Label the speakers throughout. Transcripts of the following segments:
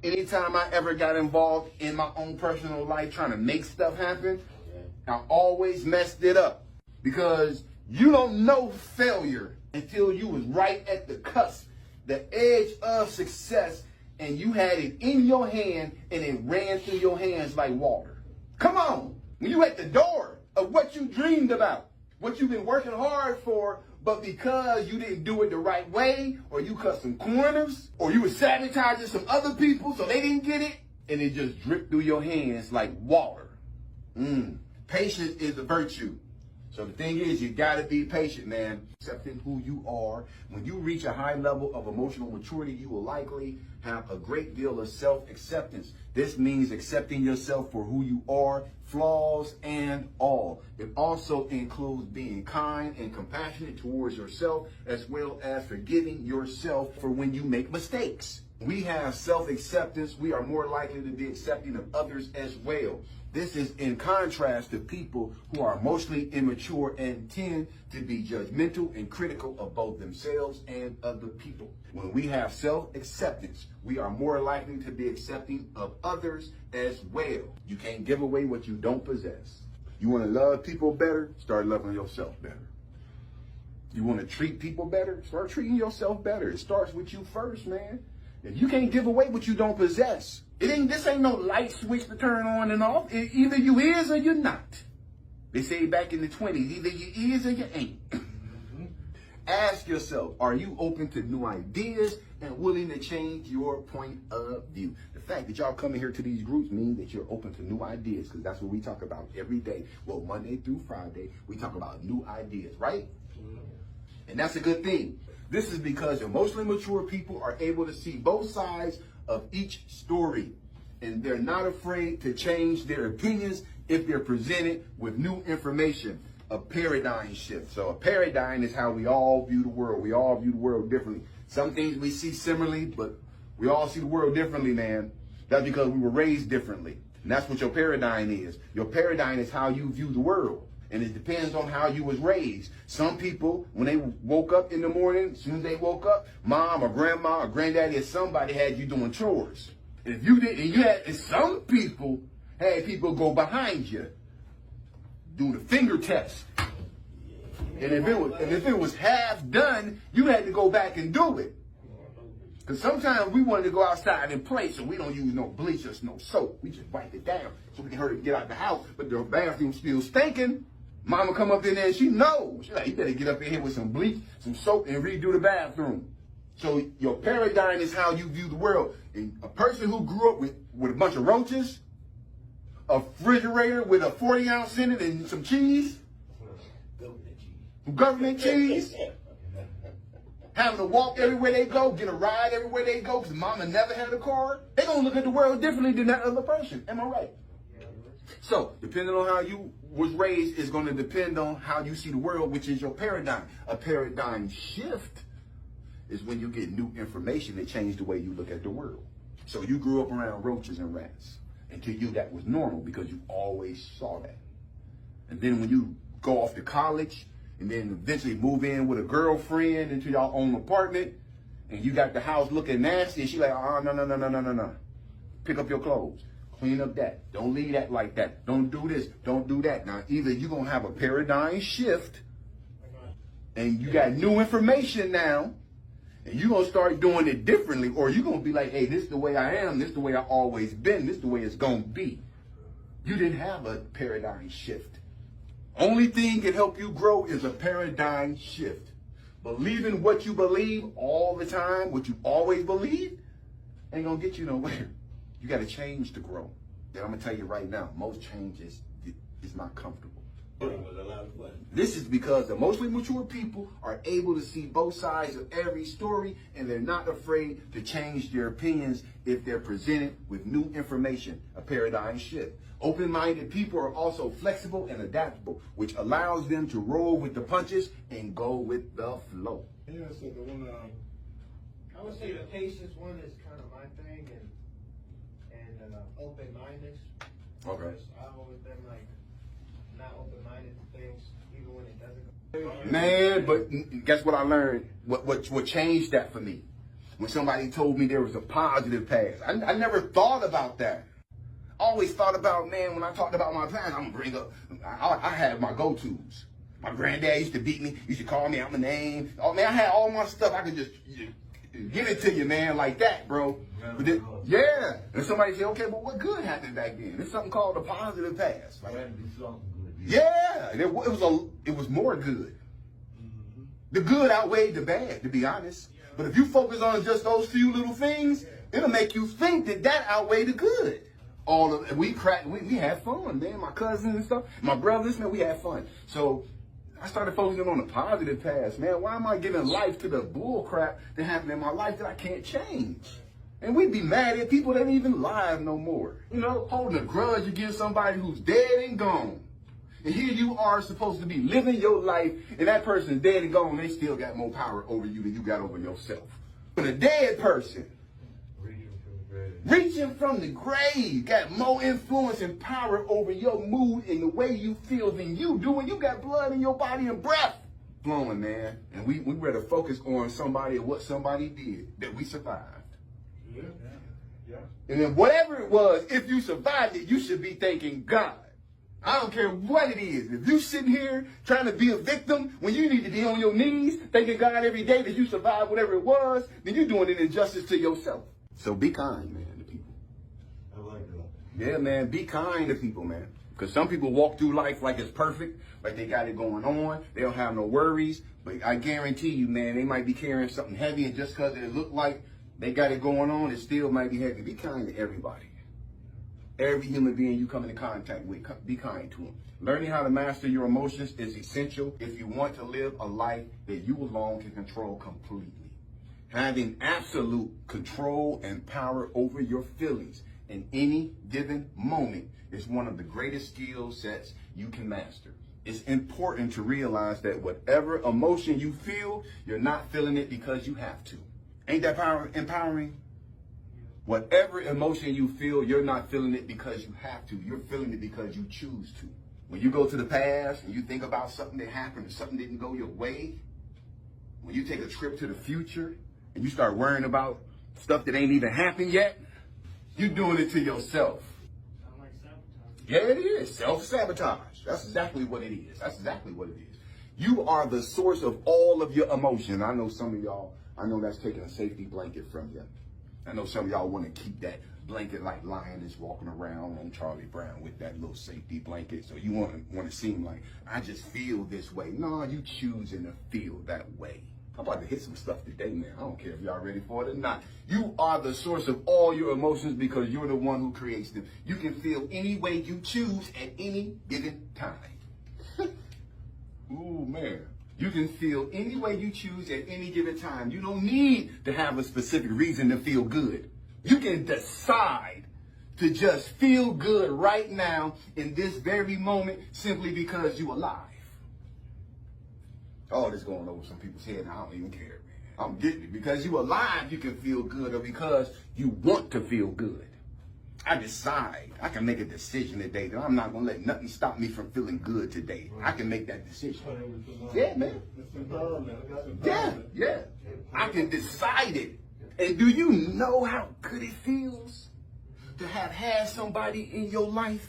Speaker 1: Anytime I ever got involved in my own personal life trying to make stuff happen, I always messed it up. Because you don't know failure until you was right at the cusp, the edge of success, and you had it in your hand and it ran through your hands like water. Come on, when you at the door of what you dreamed about, what you've been working hard for, but because you didn't do it the right way, or you cut some corners, or you were sabotaging some other people so they didn't get it, and it just dripped through your hands like water. Patience is a virtue. So the thing is, you gotta be patient, man. Accepting who you are. When you reach a high level of emotional maturity, you will likely have a great deal of self-acceptance. This means accepting yourself for who you are, flaws and all. It also includes being kind and compassionate towards yourself, as well as forgiving yourself for when you make mistakes. We have self-acceptance. We are more likely to be accepting of others as well. This is in contrast to people who are emotionally immature and tend to be judgmental and critical of both themselves and other people. When we have self-acceptance, we are more likely to be accepting of others as well. You can't give away what you don't possess. You want to love people better? Start loving yourself better. You want to treat people better? Start treating yourself better. It starts with you first, man. If you can't give away what you don't possess, this ain't no light switch to turn on and off. Either you is or you're not. They say back in the 20s, either you is or you ain't. Ask yourself, are you open to new ideas and willing to change your point of view? The fact that y'all coming here to these groups means that you're open to new ideas, because that's what we talk about every day. Well, Monday through Friday, we talk about new ideas, right? And that's a good thing. This is because emotionally mature people are able to see both sides of each story, and they're not afraid to change their opinions if they're presented with new information. A paradigm shift. So a paradigm is how we all view the world. We all view the world differently. Some things we see similarly, but we all see the world differently, man. That's because we were raised differently. And that's what your paradigm is. Your paradigm is how you view the world. And it depends on how you was raised. Some people, when they woke up in the morning, as soon as they woke up, mom or grandma or granddaddy or somebody had you doing chores. And if you didn't, and some people had people go behind you, do the finger test. And if it was half done, you had to go back and do it. Because sometimes we wanted to go outside and play, so we don't use no bleach or no soap. We just wipe it down so we can hurry get out the house. But the bathroom still stinking. Mama come up in there and she knows. She's like, you better get up in here with some bleach, some soap, and redo the bathroom. So your paradigm is how you view the world. And a person who grew up with a bunch of roaches, a refrigerator with a 40-ounce in it and some cheese, government cheese, having to walk everywhere they go, get a ride everywhere they go because mama never had a car, they're going to look at the world differently than that other person. Am I right? So, depending on how you was raised is going to depend on how you see the world, which is your paradigm. A paradigm shift is when you get new information that change the way you look at the world. So you grew up around roaches and rats. And to you, that was normal because you always saw that. And then when you go off to college and then eventually move in with a girlfriend into your own apartment and you got the house looking nasty, and she's like, oh, no. Pick up your clothes. Clean up that. Don't leave that like that. Don't do this. Don't do that. Now, either you're going to have a paradigm shift and you got new information now and you're going to start doing it differently, or you're going to be like, hey, this is the way I am. This is the way I've always been. This is the way it's going to be. You didn't have a paradigm shift. Only thing can help you grow is a paradigm shift. Believing what you believe all the time, what you always believe, ain't going to get you nowhere. You got to change to grow. And I'm going to tell you right now, most changes is not comfortable. This is because emotionally mature people are able to see both sides of every story, and they're not afraid to change their opinions if they're presented with new information, a paradigm shift. Open-minded people are also flexible and adaptable, which allows them to roll with the punches and go with the flow.
Speaker 2: Yeah, so the one,
Speaker 3: I would say the patience one is kind of my thing, and open-mindedness.
Speaker 1: Okay.
Speaker 3: I've always been like not open-minded to things, even when it doesn't go.
Speaker 1: Man, but guess what I learned? What changed that for me? when somebody told me there was a positive past. I never thought about that. I always thought about, man, when I talked about my past, I'm gonna bring up, I had my go-tos. My granddad used to beat me, used to call me out my name. Oh man, I had all my stuff. I could just give it to you, man, like that, bro. But then, yeah. And somebody said, okay, but what good happened back then? There's something called a positive past. Like, yeah, it was more good. The good outweighed the bad, to be honest. But if you focus on just those few little things, it'll make you think that outweighed the good. We had fun, man. My cousins and stuff, my brothers, man, we had fun. So I started focusing on the positive past, man. Why am I giving life to the bull crap that happened in my life that I can't change? And we'd be mad at people that ain't even alive no more. You know, holding a grudge against somebody who's dead and gone. And here you are supposed to be living your life, and that person's dead and gone, they still got more power over you than you got over yourself. But a dead person, reaching from the grave, got more influence and power over your mood and the way you feel than you do when you got blood in your body and breath flowing, man. And we better focus on somebody and what somebody did that we survived. Yeah. And then whatever it was, if you survived it, you should be thanking God. I don't care what it is. If you sitting here trying to be a victim when you need to be on your knees, thanking God every day that you survived whatever it was, then you're doing an injustice to yourself. So be kind, man, to people.
Speaker 2: I like that.
Speaker 1: Yeah, man, be kind to people, man. Because some people walk through life like it's perfect, like they got it going on. They don't have no worries. But I guarantee you, man, they might be carrying something heavy, and just because it look like they got it going on, it still might be heavy. Be kind to everybody. Every human being you come into contact with, be kind to them. Learning how to master your emotions is essential if you want to live a life that you alone can control completely. Having absolute control and power over your feelings in any given moment is one of the greatest skill sets you can master. It's important to realize that whatever emotion you feel, you're not feeling it because you have to. Ain't that empowering? Whatever emotion you feel, you're not feeling it because you have to. You're feeling it because you choose to. When you go to the past and you think about something that happened or something didn't go your way, when you take a trip to the future and you start worrying about stuff that ain't even happened yet, you're doing it to yourself.
Speaker 3: Sound like sabotage.
Speaker 1: Yeah, it is. Self-sabotage. That's exactly what it is. That's exactly what it is. You are the source of all of your emotion. I know some of y'all, I know that's taking a safety blanket from you. I know some of y'all want to keep that blanket like Lioness walking around on Charlie Brown with that little safety blanket. So you want to seem like, I just feel this way. No, you choosing to feel that way. I'm about to hit some stuff today, man. I don't care if y'all ready for it or not. You are the source of all your emotions because you're the one who creates them. You can feel any way you choose at any given time. Ooh, man. You can feel any way you choose at any given time. You don't need to have a specific reason to feel good. You can decide to just feel good right now in this very moment simply because you're alive. Oh, this going over some people's head and I don't even care, man. I'm getting it. Because you're alive, you can feel good, or because you want to feel good. I decide, I can make a decision today that I'm not going to let nothing stop me from feeling good today. I can make that decision. Yeah, man. Yeah. I can decide it. And do you know how good it feels to have had somebody in your life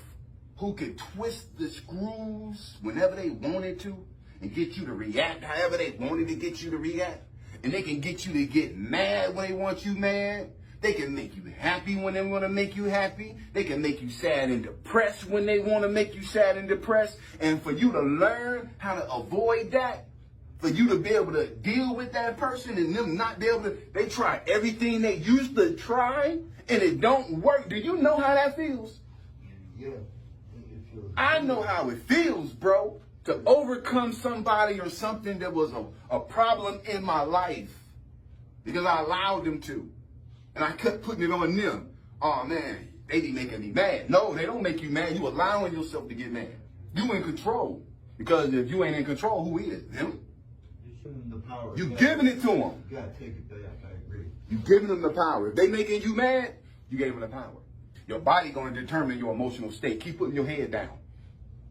Speaker 1: who could twist the screws whenever they wanted to and get you to react however they wanted to get you to react? And they can get you to get mad when they want you mad. They can make you happy when they want to make you happy. They can make you sad and depressed when they want to make you sad and depressed. And for you to learn how to avoid that, for you to be able to deal with that person and them not be able to, they try everything they used to try and it don't work. Do you know how that feels?
Speaker 2: Yeah.
Speaker 1: I know how it feels, bro, to overcome somebody or something that was a problem in my life because I allowed them to. And I kept putting it on them. Oh, man, they be making me mad. No, they don't make you mad. You allowing yourself to get mad. You in control. Because if you ain't in control, who is? Them.
Speaker 2: You're giving them the power.
Speaker 1: You giving it to them.
Speaker 2: You gotta take it back. I agree.
Speaker 1: You giving them the power. If they making you mad, you gave them the power. Your body going to determine your emotional state. Keep putting your head down.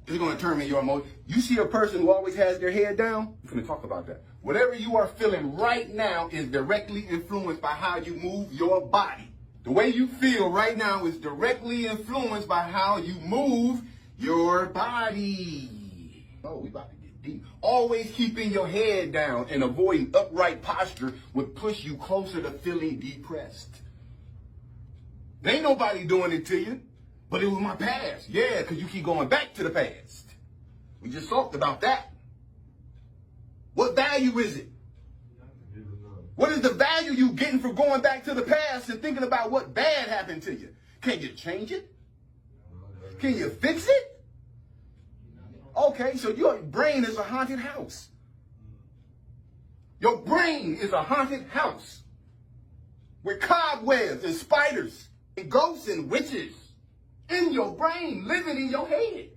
Speaker 1: It's going to determine your emotion. You see a person who always has their head down? We're going to talk about that. Whatever you are feeling right now is directly influenced by how you move your body. The way you feel right now is directly influenced by how you move your body. Oh, we about to get deep. Always keeping your head down and avoiding upright posture would push you closer to feeling depressed. There ain't nobody doing it to you, but it was my past. Yeah, because you keep going back to the past. We just talked about that. What value is it? What is the value you getting from going back to the past and thinking about what bad happened to you? Can you change it? Can you fix it? Okay, so your brain is a haunted house. Your brain is a haunted house with cobwebs and spiders and ghosts and witches in your brain, living in your head.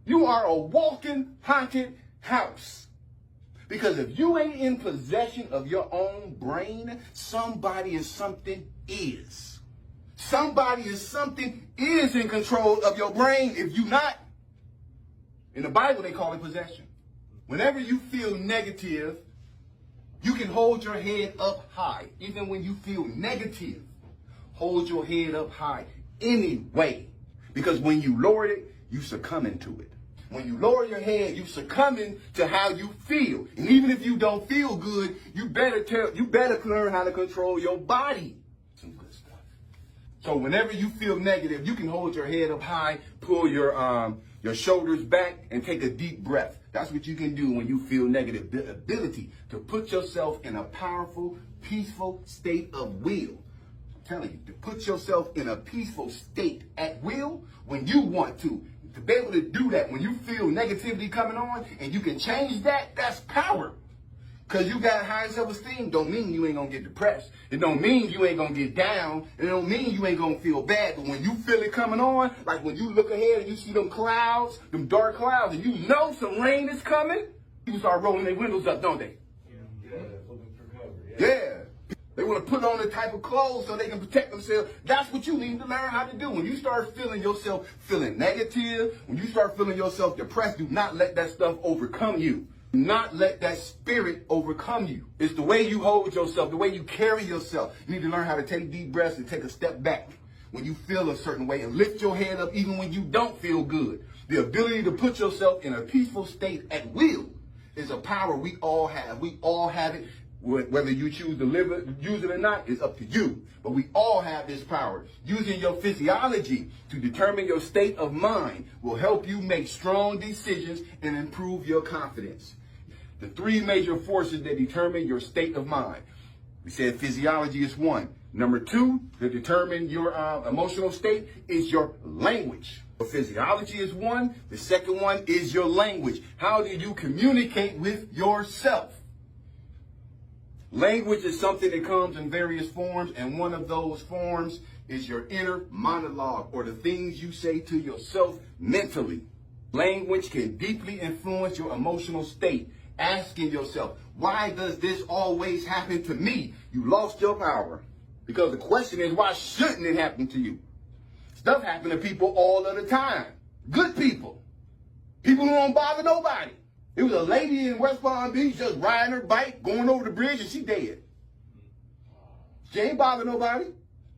Speaker 1: You are a walking haunted house. Because if you ain't in possession of your own brain, somebody or something is. Somebody or something is in control of your brain if you not. In the Bible, they call it possession. Whenever you feel negative, you can hold your head up high. Even when you feel negative, hold your head up high anyway. Because when you lower it, you succumb into it. When you lower your head, you succumbing to how you feel. And even if you don't feel good, you better learn how to control your body. Some good stuff. So whenever you feel negative, you can hold your head up high, pull your shoulders back, and take a deep breath. That's what you can do when you feel negative. The ability to put yourself in a powerful, peaceful state of will. I'm telling you, to put yourself in a peaceful state at will when you want to. To be able to do that when you feel negativity coming on and you can change that, that's power. Because you got high self-esteem don't mean you ain't going to get depressed. It don't mean you ain't going to get down. It don't mean you ain't going to feel bad. But when you feel it coming on, like when you look ahead and you see them clouds, them dark clouds, and you know some rain is coming, people start rolling their windows up, don't they? Yeah. They want to put on the type of clothes so they can protect themselves. That's what you need to learn how to do. When you start feeling yourself feeling negative, when you start feeling yourself depressed, do not let that stuff overcome you. Do not let that spirit overcome you. It's the way you hold yourself, the way you carry yourself. You need to learn how to take deep breaths and take a step back when you feel a certain way and lift your head up even when you don't feel good. The ability to put yourself in a peaceful state at will is a power we all have. We all have it. Whether you choose to use it or not is up to you. But we all have this power. Using your physiology to determine your state of mind will help you make strong decisions and improve your confidence. The three major forces that determine your state of mind. We said physiology is one. Number two, to determine your emotional state is your language. Physiology is one. The second one is your language. How do you communicate with yourself? Language is something that comes in various forms, and one of those forms is your inner monologue, or the things you say to yourself mentally. Language can deeply influence your emotional state. Asking yourself, why does this always happen to me? You lost your power. Because the question is, why shouldn't it happen to you? Stuff happens to people all of the time. Good people. People who don't bother nobody. There was a lady in West Palm Beach just riding her bike, going over the bridge, and she dead. She ain't bother nobody.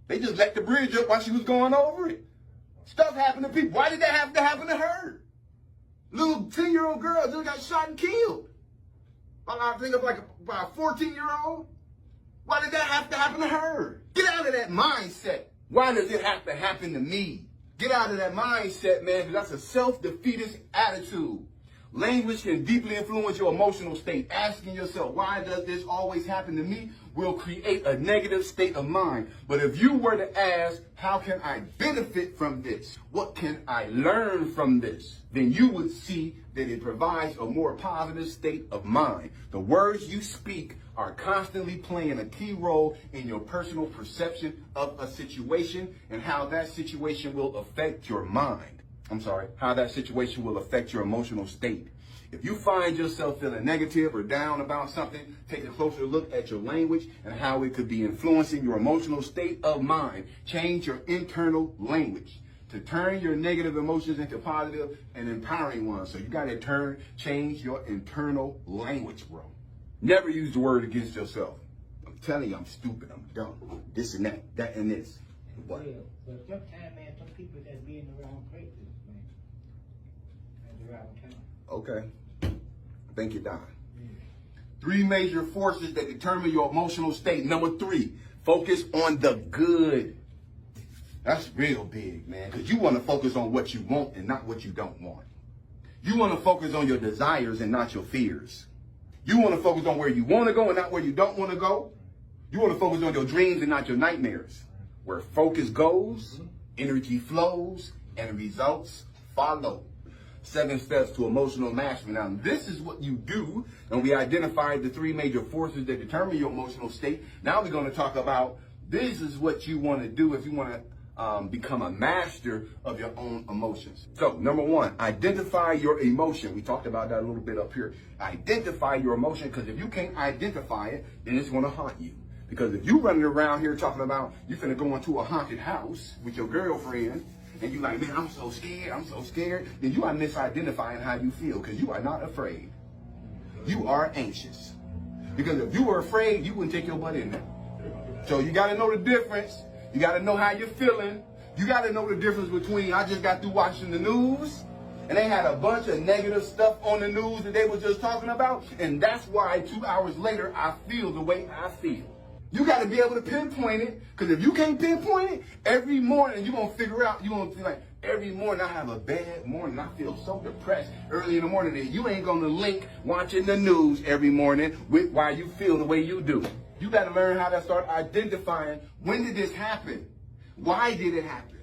Speaker 1: They just let the bridge up while she was going over it. Stuff happened to people. Why did that have to happen to her? Little 10-year-old girl just got shot and killed. I think of like a 14-year-old. Why did that have to happen to her? Get out of that mindset. Why does it have to happen to me? Get out of that mindset, man, because that's a self-defeatist attitude. Language can deeply influence your emotional state. Asking yourself, why does this always happen to me, will create a negative state of mind. But if you were to ask, how can I benefit from this? What can I learn from this? Then you would see that it provides a more positive state of mind. The words you speak are constantly playing a key role in your personal perception of a situation and how that situation will affect your mind. How that situation will affect your emotional state. If you find yourself feeling negative or down about something, take a closer look at your language and how it could be influencing your emotional state of mind. Change your internal language. to turn your negative emotions into positive and empowering ones. So you got to change your internal language, bro. Never use the word against yourself. I'm telling you, I'm stupid, I'm dumb, this and that and this. What?
Speaker 3: Real. But sometimes, man, some people that be in the wrong places, man. At the wrong time.
Speaker 1: Okay. Thank you, Don. 3 major forces that determine your emotional state. Number 3, focus on the good. That's real big, man, because you want to focus on what you want and not what you don't want. You want to focus on your desires and not your fears. You want to focus on where you want to go and not where you don't want to go. You want to focus on your dreams and not your nightmares. Where focus goes, energy flows, and results follow. 7 steps to emotional mastery. Now, this is what you do, and we identified the 3 major forces that determine your emotional state. Now we're going to talk about this is what you want to do if you want to become a master of your own emotions. So, number 1, identify your emotion. We talked about that a little bit up here. Identify your emotion, because if you can't identify it, then it's going to haunt you. Because if you running around here talking about you're finna go into a haunted house with your girlfriend, and you like, man, I'm so scared, then you are misidentifying how you feel, because you are not afraid. You are anxious. Because if you were afraid, you wouldn't take your butt in there. So you got to know the difference. You got to know how you're feeling. You got to know the difference between, I just got through watching the news, and they had a bunch of negative stuff on the news that they were just talking about, and that's why 2 hours later, I feel the way I feel. You got to be able to pinpoint it, because if you can't pinpoint it, every morning you're going to figure out, you're going to feel like, every morning I have a bad morning, I feel so depressed early in the morning, that you ain't going to link watching the news every morning with why you feel the way you do. You got to learn how to start identifying, when did this happen? Why did it happen?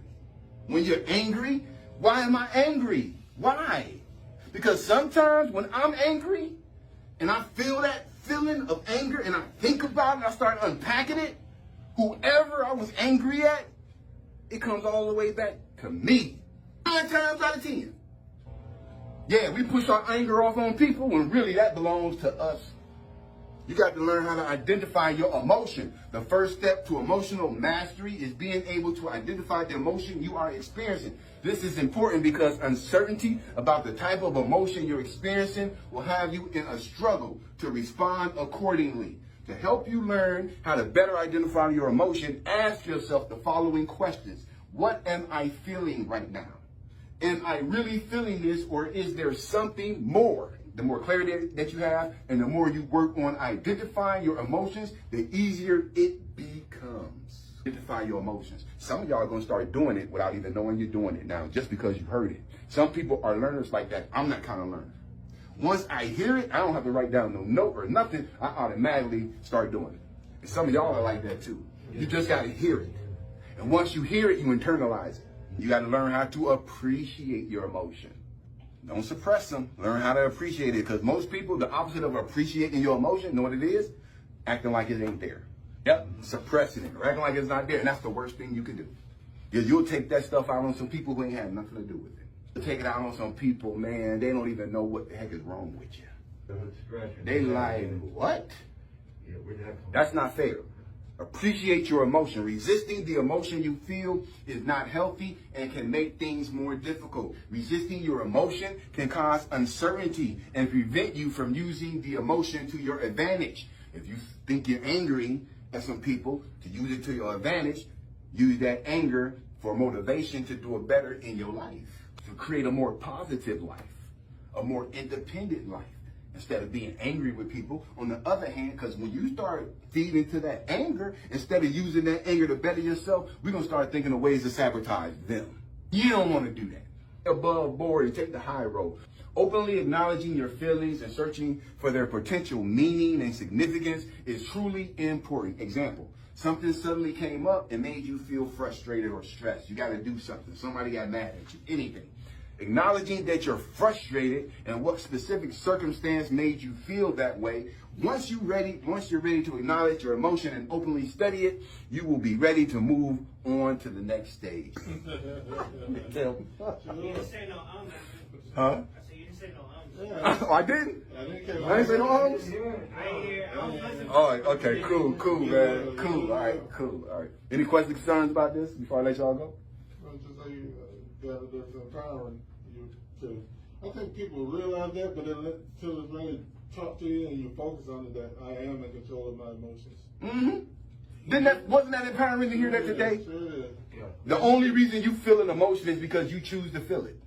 Speaker 1: When you're angry, why am I angry? Why? Because sometimes when I'm angry and I feel that feeling of anger and I think about it, I start unpacking it, whoever I was angry at, it comes all the way back to me. 9 times out of 10. Yeah, we push our anger off on people when really that belongs to us. You got to learn how to identify your emotion. The first step to emotional mastery is being able to identify the emotion you are experiencing. This is important because uncertainty about the type of emotion you're experiencing will have you in a struggle to respond accordingly. To help you learn how to better identify your emotion, ask yourself the following questions. What am I feeling right now? Am I really feeling this, or is there something more? The more clarity that you have and the more you work on identifying your emotions, the easier it becomes. Identify your emotions. Some of y'all are going to start doing it without even knowing you're doing it now, just because you heard it. Some people are learners like that. I'm that kind of learner. Once I hear it, I don't have to write down no note or nothing. I automatically start doing it. And some of y'all are like that too. You just got to hear it. And once you hear it, you internalize it. You got to learn how to appreciate your emotion. Don't suppress them. Learn how to appreciate it. Because most people, the opposite of appreciating your emotion, know what it is? Acting like it ain't there. Yep. Suppressing it. Or acting like it's not there. And that's the worst thing you can do. Because you'll take that stuff out on some people who ain't had nothing to do with it. You'll take it out on some people, man, they don't even know what the heck is wrong with you. They like, what? That's not fair. Appreciate your emotion. Resisting the emotion you feel is not healthy and can make things more difficult. Resisting your emotion can cause uncertainty and prevent you from using the emotion to your advantage. If you think you're angry at some people, to use it to your advantage, use that anger for motivation to do it better in your life, to create a more positive life, a more independent life. Instead of being angry with people. On the other hand, because when you start feeding to that anger, instead of using that anger to better yourself, we're going to start thinking of ways to sabotage them. You don't want to do that. Above board and take the high road. Openly acknowledging your feelings and searching for their potential meaning and significance is truly important. Example, something suddenly came up and made you feel frustrated or stressed. You got to do something. Somebody got mad at you. Anything. Acknowledging that you're frustrated and what specific circumstance made you feel that way. Once you're ready to acknowledge your emotion and openly study it, you will be ready to move on to the next stage.
Speaker 3: You didn't say no
Speaker 1: Huh?
Speaker 3: I said you didn't say no
Speaker 1: Oh, I didn't? I didn't say no arms? All right, okay, cool, man. Cool, all right, cool, all right. Any questions, concerns about this before I let y'all go?
Speaker 4: Just like that's empowering you to. I think people realize that, but then until it's really talk to you and you focus on it, that I am in control of my emotions.
Speaker 1: Mm-hmm. Wasn't that empowering to hear that today?
Speaker 4: Sure is.
Speaker 2: Yeah.
Speaker 1: The only reason you feel an emotion is because you choose to feel it.